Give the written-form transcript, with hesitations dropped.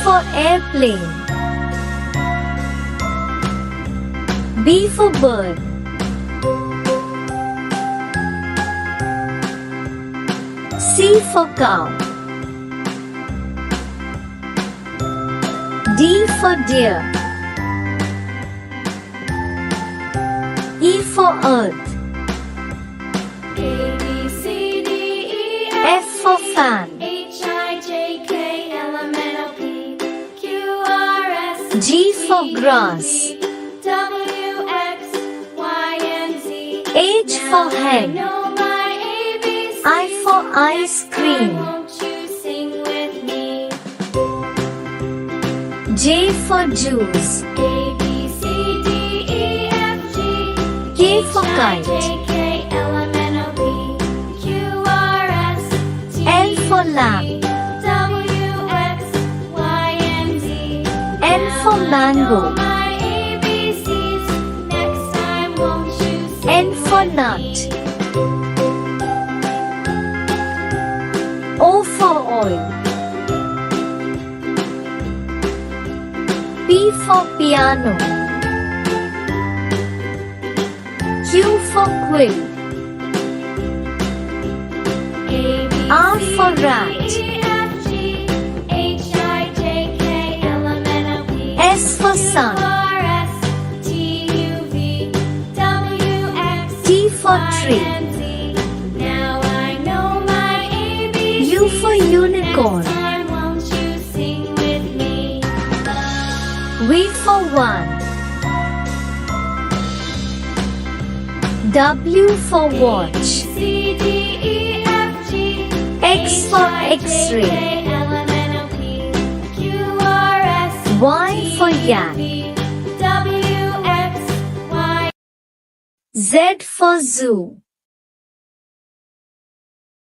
for airplane. B for bird. C for cow. D for deer. E for earth. A, B, C, D, E, F for fan. H, I, J, K, L, M, N, O, P, Q, R, S, G for grass. W, X, Y, and Z. H for I hen. know my ABCs. I for ice cream. Won't you sing with me? J for juice. A, B, C, D, E, F, G. K for H, I, kite. J, K, L, M, N, O, P, Q, R, S, T, L for U, lamb. V, W, X, Y, and Z. N for mango. My ABCs. Next time, won't you sing N for with nut. me? O for oil. P for piano. Q for quill. A, B, R C, for D, rat. E, F, G, H, I, J, K, L, M, N, O, P, S for Q, sun. R, S, T, U, V, W, X, T for Y, tree. and Z. Now I know my ABCs. U for unicorn. Next time, won't you sing with me? V for one. W for watch. C, D, E, F, G, X for X-ray. K, L, M, N, O, P, Q, R, S, Y for yak. V, W, X, Y. Z for zoo.